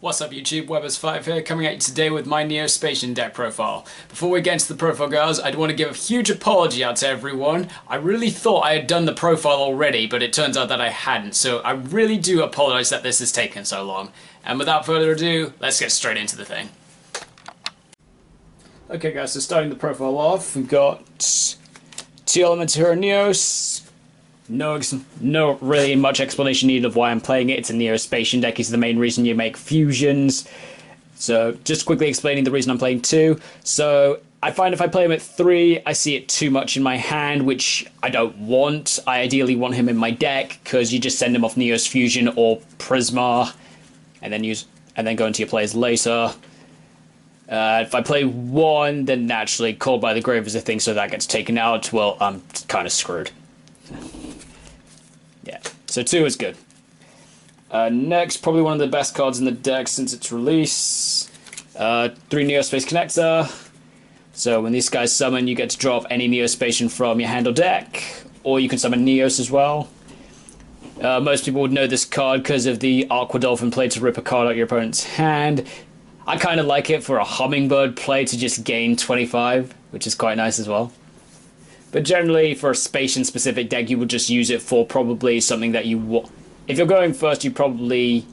What's up YouTube, Webbers5 here, coming at you today with my Neo-Spacian deck profile. Before we get into the profile guys, I'd want to give a huge apology out to everyone. I really thought I had done the profile already, but it turns out that I hadn't, so I really do apologize that this has taken so long. And without further ado, let's get straight into the thing. Okay guys, so starting the profile off, we've got two elements here in Neos. No really much explanation needed of why I'm playing it. It's a Neo-Spacian deck is the main reason you make fusions. So just quickly explaining the reason I'm playing 2. So I find if I play him at 3, I see it too much in my hand, which I don't want. I ideally want him in my deck because you just send him off Neo's Fusion or Prisma, and then go into your player's later. If I play 1, then naturally Called by the Grave is a thing, so that gets taken out. Well, I'm kind of screwed. Yeah, so 2 is good. Next, probably one of the best cards in the deck since its release. 3 Neo-Space Connector. So when these guys summon, you get to draw off any Neo-Spacian from your hand or deck. Or you can summon Neos as well. Most people would know this card because of the Aqua Dolphin play to rip a card out your opponent's hand. I kind of like it for a Hummingbird play to just gain 25, which is quite nice as well. But generally, for a Spacian-specific deck, you would just use it for probably something that you want. If you're going first, you probably...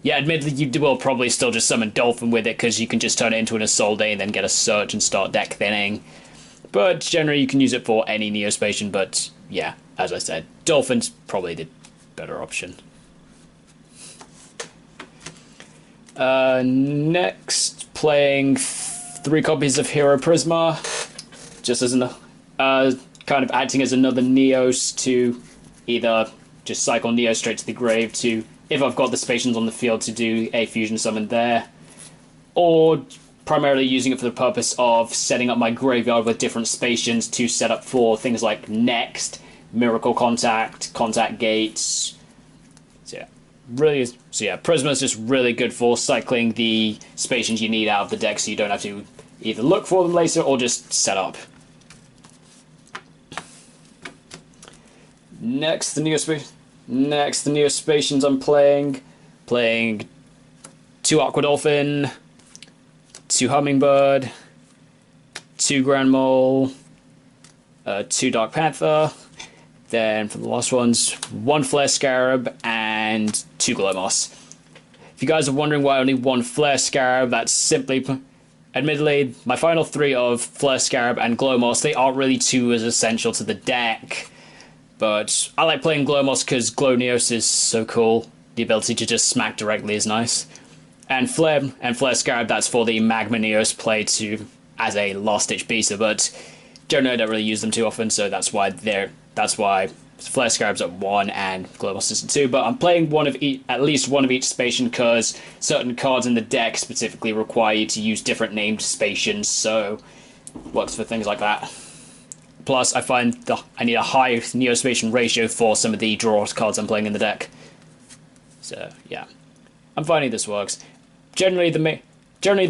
Yeah, admittedly, you will probably still just summon Dolphin with it, because you can just turn it into an Assault Day and then get a Search and start deck thinning. But generally, you can use it for any Neo-Spacian, but yeah, as I said, Dolphin's probably the better option. Next, playing 3 copies of Hero Prisma, just as an... kind of acting as another Neos to either just cycle Neo straight to the grave to, if I've got the Spacians on the field, to do a fusion summon there, or primarily using it for the purpose of setting up my graveyard with different Spacians to set up for things like Next, Miracle Contact, Contact Gates. So yeah, Prisma is just really good for cycling the Spacians you need out of the deck so you don't have to either look for them later or just set up. Next, the Neo-Spacians I'm playing 2 Aqua Dolphin, 2 Hummingbird, 2 Grand Mole, 2 Dark Panther, then for the last ones, 1 Flare Scarab, and 2 Glow Moss. If you guys are wondering why only 1 Flare Scarab, that's simply... Admittedly, my final 3 of Flare Scarab and Glow Moss, they aren't really too as essential to the deck. But I like playing Glow Moss because Glow Neos is so cool. The ability to just smack directly is nice. And Flare Scarab, that's for the Magma Neos play to as a last ditch beaster, but generally I don't really use them too often, so that's why Flare Scarab's at 1 and Glow Moss is at 2. But I'm playing at least one of each Spacian because certain cards in the deck specifically require you to use different named Spacians, so works for things like that. Plus, I find I need a high Neo-Spacian ratio for some of the draw cards I'm playing in the deck. So, yeah. I'm finding this works. Generally, the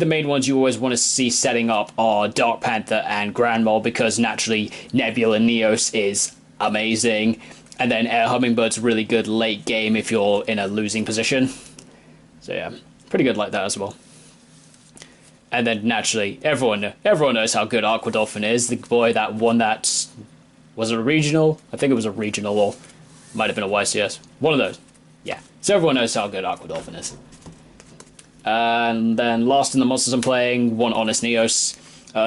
main ones you always want to see setting up are Dark Panther and Grand Mole, because naturally, Nebula Neos is amazing. And then Air Hummingbird's really good late game if you're in a losing position. So, yeah. Pretty good like that as well. And then naturally, everyone knows how good Aqua Dolphin is. The boy that won that, was it a regional? I think it was a regional, or might have been a YCS. One of those. Yeah. So everyone knows how good Aqua Dolphin is. And then last in the monsters I'm playing, 1 Honest Neos.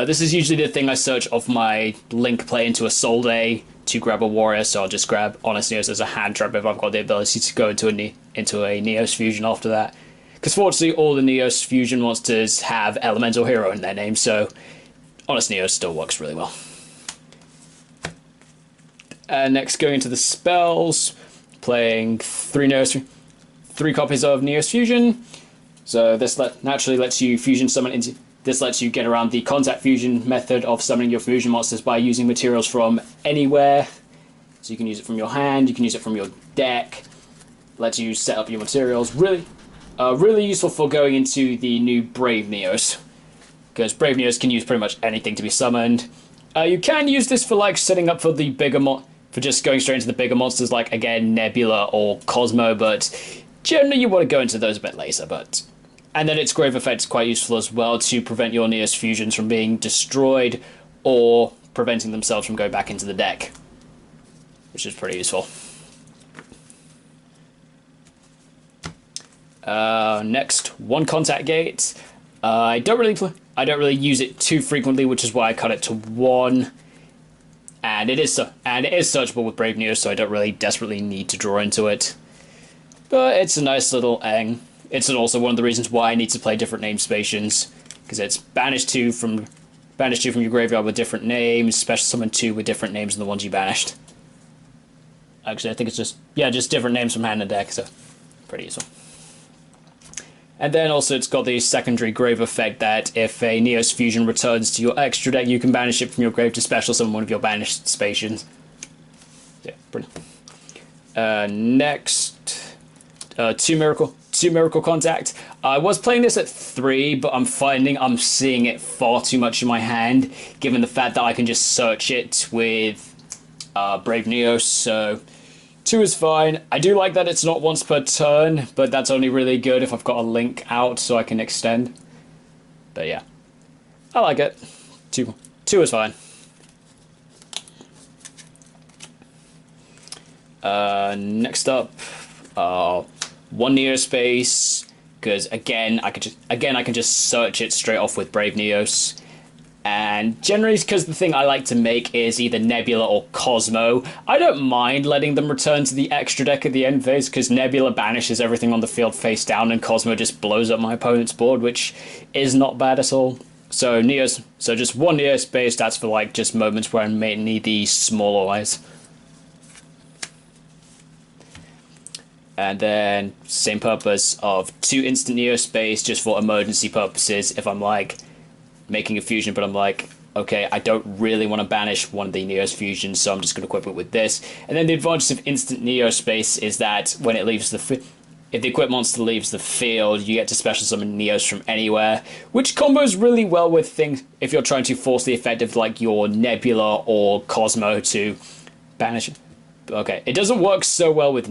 This is usually the thing I search off my Link play into a Soul Day to grab a warrior, so I'll just grab Honest Neos as a hand trap if I've got the ability to go into a Neos fusion after that. Because fortunately, all the Neos fusion monsters have Elemental Hero in their name, so Honest Neos still works really well. Next, going into the spells, playing 3 copies of Neos Fusion. So this naturally lets you fusion summon into... This lets you get around the contact fusion method of summoning your fusion monsters by using materials from anywhere. So you can use it from your hand, you can use it from your deck. Lets you set up your materials. Really useful for going into the new Brave Neos, because Brave Neos can use pretty much anything to be summoned. You can use this for like setting up for the bigger for just going straight into the bigger monsters like, again, Nebula or Cosmo, but generally you want to go into those a bit later. But And then its grave effect is quite useful as well to prevent your Neos fusions from being destroyed or preventing themselves from going back into the deck, which is pretty useful. Next, one contact gate. I don't really use it too frequently, which is why I cut it to one. And it is searchable with Brave Neo, so I don't really desperately need to draw into it. But it's a nice little Eng. It's also one of the reasons why I need to play different named Spacians, because it's banish two from your graveyard with different names, special summon 2 with different names than the ones you banished. Actually, I think it's just different names from hand and deck, so pretty useful. And then also it's got the secondary grave effect that if a Neos fusion returns to your extra deck, you can banish it from your grave to special summon one of your banished Spacians. Yeah, brilliant. Next, two miracle contact. I was playing this at 3, but I'm finding I'm seeing it far too much in my hand, given the fact that I can just search it with Brave Neos, so 2 is fine. I do like that it's not once per turn, but that's only really good if I've got a link out so I can extend. But yeah, I like it. 2 is fine. Next up, one Neo-Space, because again I can just search it straight off with Brave Neos. And generally, because the thing I like to make is either Nebula or Cosmo, I don't mind letting them return to the extra deck at the end phase, because Nebula banishes everything on the field face down, and Cosmo just blows up my opponent's board, which is not bad at all. So just one Neo-Space, that's for like just moments where I may need the smaller eyes. And then same purpose of 2 instant Neo-Space just for emergency purposes. If I'm like making a fusion, but I'm like, okay, I don't really want to banish one of the Neos fusions, so I'm just going to equip it with this. And then the advantage of instant Neo-Space is that when it leaves if the equipped monster leaves the field, you get to special summon Neos from anywhere, which combos really well with things if you're trying to force the effect of like your Nebula or Cosmo to banish. Okay, it doesn't work so well with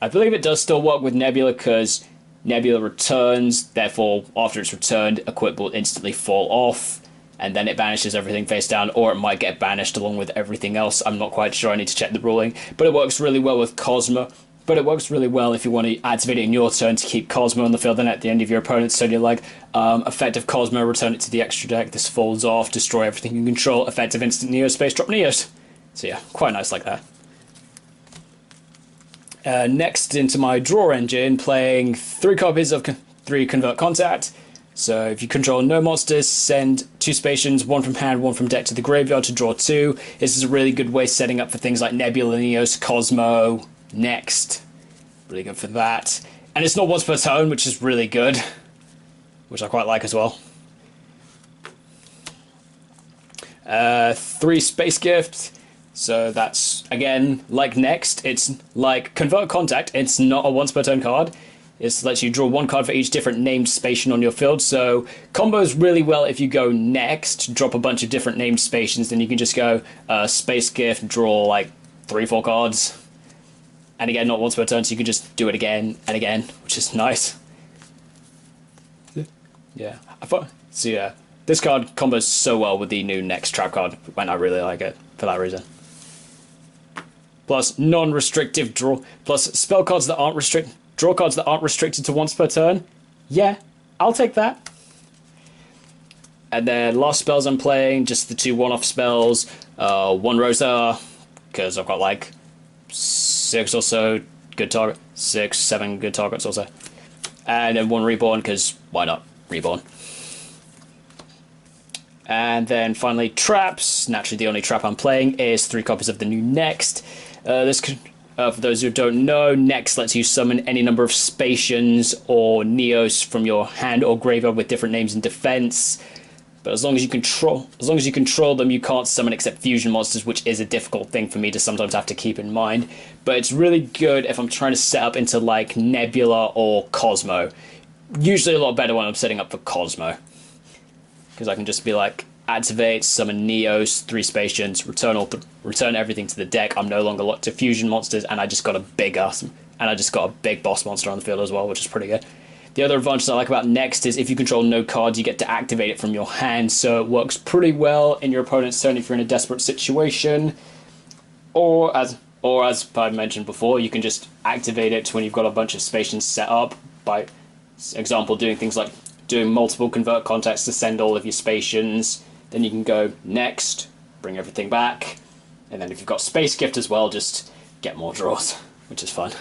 I believe it does still work with Nebula, because Nebula returns, therefore after it's returned, equip will instantly fall off, and then it banishes everything face down, or it might get banished along with everything else. I'm not quite sure, I need to check the ruling, but it works really well with Cosmo. But it works really well if you want to activate it in your turn to keep Cosmo on the field, and at the end of your opponent's turn you're like, effective Cosmo, return it to the extra deck, this falls off, destroy everything you control, effective instant Neo-Space, drop Neos. So yeah, quite nice like that. Next, into my draw engine, playing 3 copies of 3 Convert Contact. So if you control no monsters, send 2 Spacians, 1 from hand, 1 from deck to the graveyard to draw 2. This is a really good way setting up for things like Nebula, Neos, Cosmo, Next. Really good for that. And it's not once per turn, which is really good, which I quite like as well. 3 Space Gift. So that's, again, like Next, it's like Convert Contact, it's not a once per turn card. It lets you draw 1 card for each different named Spacian on your field, so combos really well if you go Next, drop a bunch of different named Spacians, then you can just go Space Gift, draw like 3-4 cards. And again, not once per turn, so you can just do it again and again, which is nice. Yeah, so yeah, this card combos so well with the new Next trap card, and I really like it for that reason. Plus non-restrictive draw, plus spell cards that aren't draw cards that aren't restricted to once per turn. Yeah, I'll take that. And then last spells I'm playing, just the 2 one-off spells. 1 Rosa, because I've got like 6 or so good target, 6, 7 good targets also. And then 1 Reborn, because why not? Reborn. And then finally traps. Naturally the only trap I'm playing is 3 copies of the new Next. For those who don't know, Next lets you summon any number of Spacians or Neos from your hand or graveyard with different names in defense. But as long as you control them, you can't summon except fusion monsters, which is a difficult thing for me to sometimes have to keep in mind. But it's really good if I'm trying to set up into like Nebula or Cosmo. Usually a lot better when I'm setting up for Cosmo, because I can just be like, activate, summon Neos, 3 Spacians, return everything to the deck. I'm no longer locked to fusion monsters, and I just got a big boss monster on the field as well, which is pretty good. The other advantage I like about Next is if you control no cards, you get to activate it from your hand, so it works pretty well in your opponent's turn if you're in a desperate situation. Or as I mentioned before, you can just activate it when you've got a bunch of spacians set up, by example doing things like doing multiple convert contacts to send all of your spacians. Then you can go Next, bring everything back, and then if you've got Space Gift as well, just get more draws, which is fun.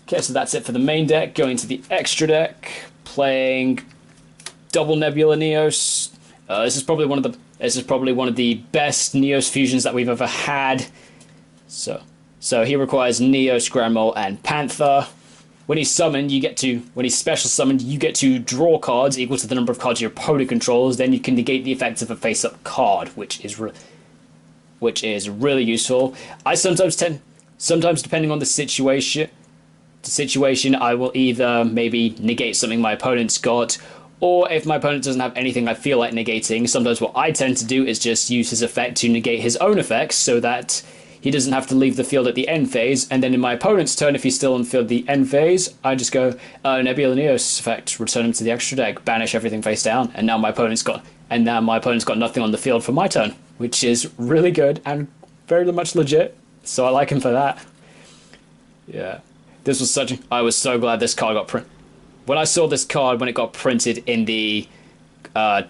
Okay, so that's it for the main deck. Going to the extra deck, playing double Nebula Neos. This is probably one of the best Neos fusions that we've ever had. So he requires Neos, Grand Mole, and Panther. When he's summoned, when he's special summoned, you get to draw cards equal to the number of cards your opponent controls. Then you can negate the effects of a face-up card, which is really useful. Sometimes depending on the situation, I will either maybe negate something my opponent's got, or if my opponent doesn't have anything I feel like negating, sometimes what I tend to do is just use his effect to negate his own effects so that he doesn't have to leave the field at the end phase, and then in my opponent's turn, if he's still in the field at the end phase, I just go, Nebula Neos effect, return him to the extra deck, banish everything face down, and now my opponent's got nothing on the field for my turn, which is really good and very much legit, so I like him for that. Yeah. I was so glad this card got printed. When I saw this card, when it got printed in the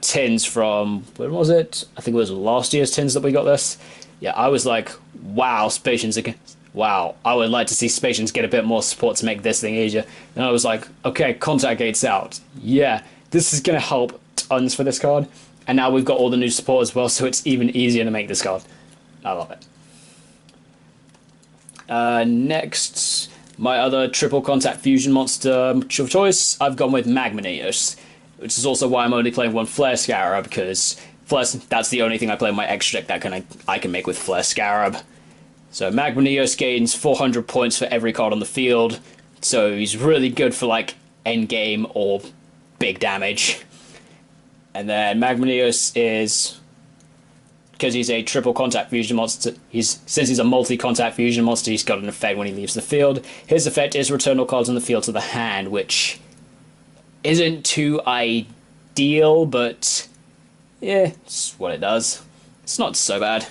tins from, when was it? I think it was last year's tins that we got this. Yeah, I was like, wow, Spacians again. Wow, I would like to see Spacians get a bit more support to make this thing easier. And I was like, okay, Contact Gate's out. Yeah, this is going to help tons for this card. And now we've got all the new support as well, so it's even easier to make this card. I love it. Next, my other triple contact fusion monster of choice, I've gone with Magma Neos, which is also why I'm only playing one Flare Scarab, because that's the only thing I play in my extra deck that I can make with Flare Scarab. So Magma Neos gains 400 points for every card on the field, so he's really good for like endgame or big damage. And then Magma Neos is, because he's a triple contact fusion monster, since he's a multi-contact fusion monster, he's got an effect when he leaves the field. His effect is return all cards on the field to the hand, which isn't too ideal, but yeah, it's what it does. It's not so bad.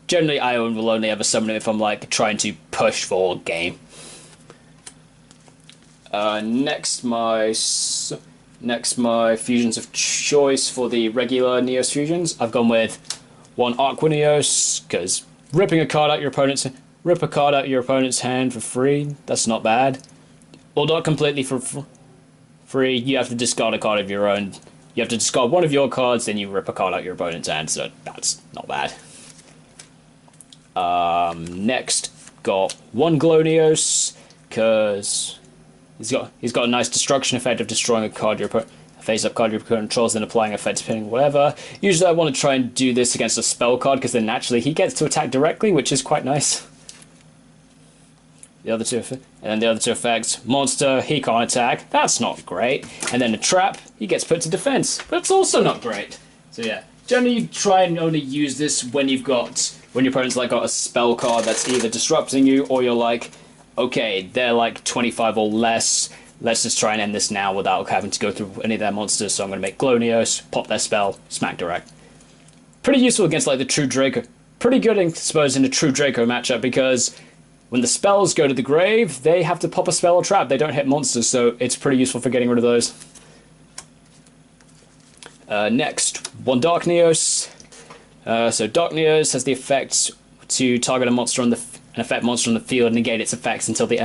Generally, I will only ever summon him if I'm like trying to push for game. Next, my fusions of choice for the regular Neos fusions, I've gone with one Aqua Neos, because rip a card out your opponent's hand for free. That's not bad. Well, not completely for free. You have to discard a card of your own. You have to discard one of your cards, then you rip a card out your opponent's hand, so that's not bad. Next, got one Glow Neos, because he's got a nice destruction effect of destroying a card your opponent, a face-up card your opponent controls, then applying effect depending whatever. Usually I want to try and do this against a spell card, because then naturally he gets to attack directly, which is quite nice. The other two effects, monster, he can't attack, that's not great. And then a trap, he gets put to defense, that's also not great. So yeah, generally you try and only use this when your opponent's like got a spell card that's either disrupting you, or you're like, okay, they're like 25 or less, let's just try and end this now without having to go through any of their monsters, so I'm going to make Glow Neos, pop their spell, smack direct. Pretty useful against like the True Draco. Pretty good, I suppose, in a True Draco matchup, because when the spells go to the grave, they have to pop a spell or trap. They don't hit monsters, so it's pretty useful for getting rid of those. Next, one Dark Neos. So Dark Neos has the effect to target an effect monster on the field, negate its effects until the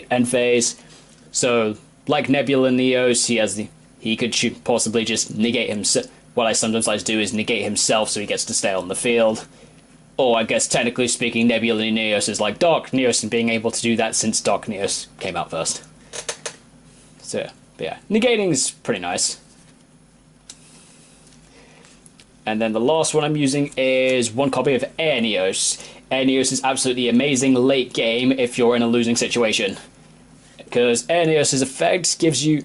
end phase. So like Nebula Neos, he could possibly just negate himself. What I sometimes like to do is negate himself so he gets to stay on the field. Or I guess technically speaking, Nebula Neos is like Dark Neos, and being able to do that since Dark Neos came out first. So yeah, negating is pretty nice. And then the last one I'm using is one copy of Air Neos. Air Neos is absolutely amazing late game if you're in a losing situation, because Air Neos' effect gives you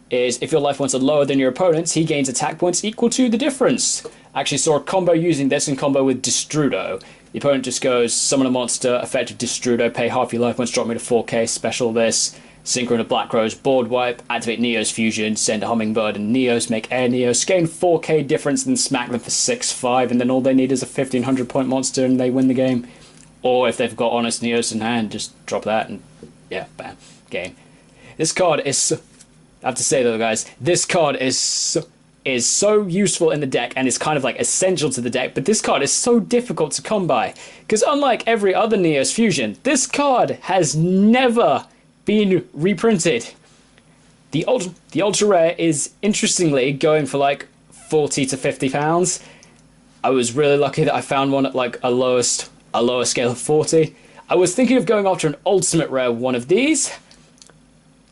is if your life points are lower than your opponent's, he gains attack points equal to the difference. I actually saw a combo using this in combo with Destrudo. The opponent just goes, summon a monster, effective Destrudo, pay half your life points, drop me to 4k, special this, Synchro to Black Rose, board wipe, activate Neo's fusion, send a Hummingbird and Neos, make Air Neos, gain 4k difference, then smack them for 6-5, and then all they need is a 1500 point monster and they win the game. Or if they've got Honest Neos in hand, just drop that and yeah, bam, game. This card is, I have to say though guys, this card is so useful in the deck and is kind of like essential to the deck, but this card is so difficult to come by. Because unlike every other Neos fusion, this card has never been reprinted. The ultra rare is interestingly going for like 40 to 50 pounds. I was really lucky that I found one at like a lower scale of 40. I was thinking of going after an ultimate rare one of these.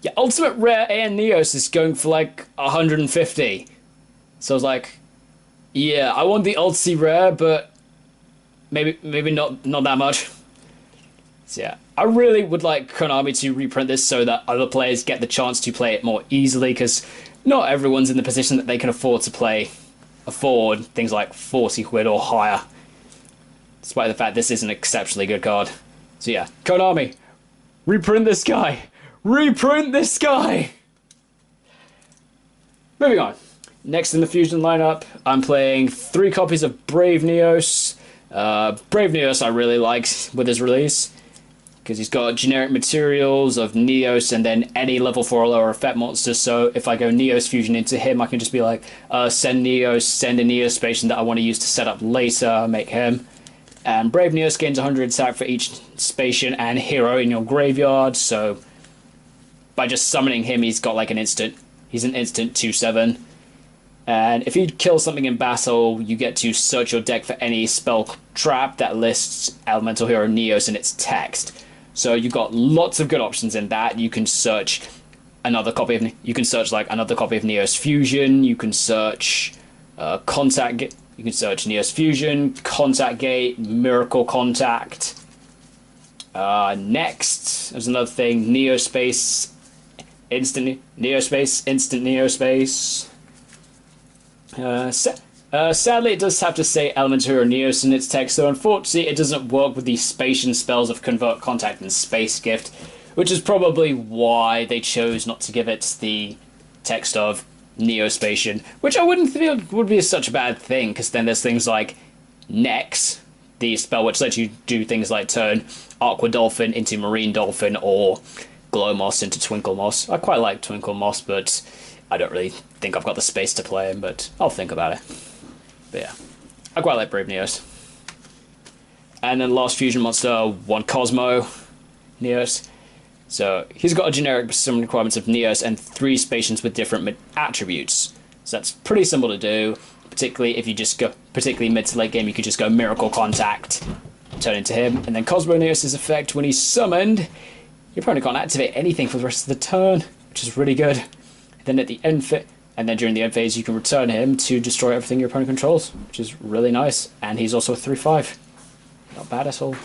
Yeah, ultimate rare and Neos is going for like 150. So I was like, yeah, I want the ulti rare, but maybe not that much. So yeah, I really would like Konami to reprint this so that other players get the chance to play it more easily, because not everyone's in the position that they can afford things like 40 quid or higher. Despite the fact this is an exceptionally good card. So yeah, Konami, reprint this guy! Reprint this guy! Moving on. Next in the Fusion lineup, I'm playing 3 copies of Brave Neos. Brave Neos I really liked with his release, because he's got generic materials of Neos and then any level 4 or lower effect monster, so if I go Neos Fusion into him, I can just be like, send Neos, send a Neo-Spacian that I want to use to set up later, make him. And Brave Neos gains 100 attack for each Spacian and hero in your graveyard, so by just summoning him, he's got like an instant 2/7. And if you kill something in battle, you get to search your deck for any spell trap that lists Elemental Hero Neos in its text. So you've got lots of good options in that. You can search another copy of Neos Fusion. You can search Contact. You can search Neos Fusion, Contact Gate, Miracle Contact. Next, there's another thing: Neo-Space, Instant Neo-Space. Sadly, it does have to say Elemental Hero Neos in its text, so unfortunately it doesn't work with the Spacian spells of Convert, Contact, and Space Gift, which is probably why they chose not to give it the text of Neo-Spacian, which I wouldn't feel would be such a bad thing, because then there's things like Nex, the spell which lets you do things like turn Aqua Dolphin into Marine Dolphin, or Glow Moss into Twinkle Moss. I quite like Twinkle Moss, but I don't really think I've got the space to play him, but I'll think about it. But yeah, I quite like Brave Neos. And then last fusion monster, 1 Cosmo Neos. So he's got a generic summon requirements of Neos and 3 Spacians with different attributes. So that's pretty simple to do, particularly if you just go, particularly mid to late game, you could just go Miracle Contact, turn into him, and then Cosmo Neos' effect, when he's summoned, your opponent can't activate anything for the rest of the turn, which is really good. Then at the end during the end phase, you can return him to destroy everything your opponent controls, which is really nice. And he's also a 3/5. Not bad at all.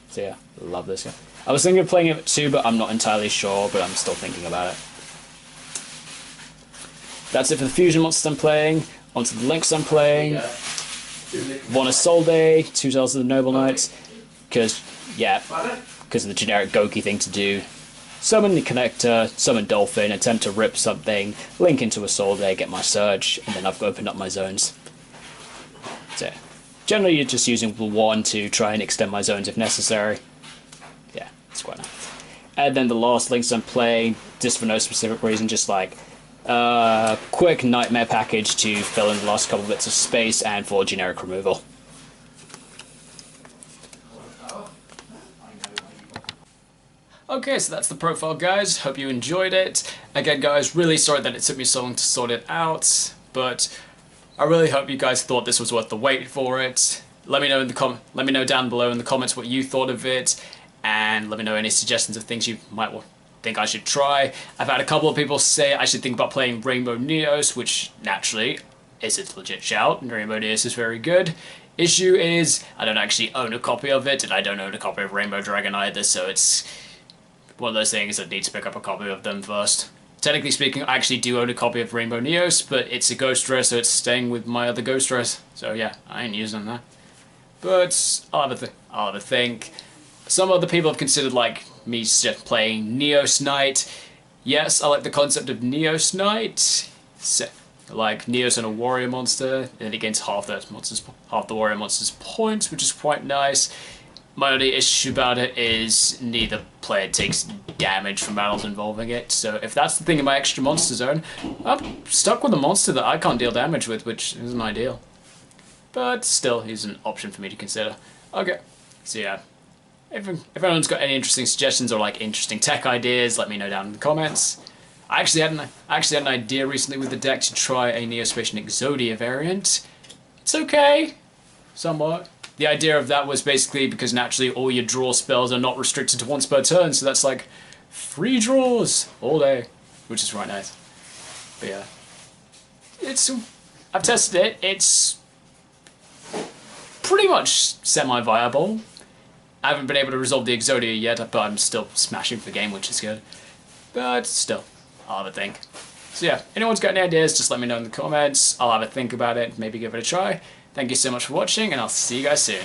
So yeah, love this guy. I was thinking of playing him at 2, but I'm not entirely sure, but I'm still thinking about it. That's it for the fusion monsters I'm playing. On to the links I'm playing. 1 Isolde, 2 Zells of the Noble Knights. Because of the generic Goki thing to do. Summon the Connector, summon Dolphin, attempt to rip something, link into Isolde, get my Surge, and then I've opened up my zones. So, generally you're just using 1 to try and extend my zones if necessary. Yeah, it's quite nice. And then the last links I'm playing, just for no specific reason, just like quick Nightmare package to fill in the last couple bits of space and for generic removal. Okay, so that's the profile, guys. Hope you enjoyed it. Again, guys, really sorry that it took me so long to sort it out, but I really hope you guys thought this was worth the wait for it. Let me know in the let me know down below in the comments what you thought of it, and let me know any suggestions of things you might think I should try. I've had a couple of people say I should think about playing Rainbow Neos, which naturally is a legit shout, and Rainbow Neos is very good. Issue is, I don't actually own a copy of it, and I don't own a copy of Rainbow Dragon either, so it's one of those things that need to pick up a copy of them first. technically speaking, I actually do own a copy of Rainbow Neos, but it's a Ghost Rare, so it's staying with my other Ghost Rares. So yeah, I ain't using that. But I'll have a think. Some other people have considered like me just playing Neos Knight. Yes, I like the concept of Neos Knight. So, like Neos and a warrior monster, and it gains half the warrior monster's points, which is quite nice. My only issue about it is neither player takes damage from battles involving it, so if that's the thing in my extra monster zone, I'm stuck with a monster that I can't deal damage with, which isn't ideal. But still, he's an option for me to consider. Okay, so yeah. If anyone's got any interesting suggestions or like interesting tech ideas, let me know down in the comments. I actually had an idea recently with the deck to try a Neo-Spacian Exodia variant. It's okay, somewhat. The idea of that was basically because naturally all your draw spells are not restricted to once per turn, so that's like free draws all day, which is quite nice. But yeah, I've tested it. It's pretty much semi-viable. I haven't been able to resolve the Exodia yet, but I'm still smashing for the game, which is good. But still, I'll have a think. So yeah, anyone's got any ideas, just let me know in the comments. I'll have a think about it, maybe give it a try. Thank you so much for watching, and I'll see you guys soon.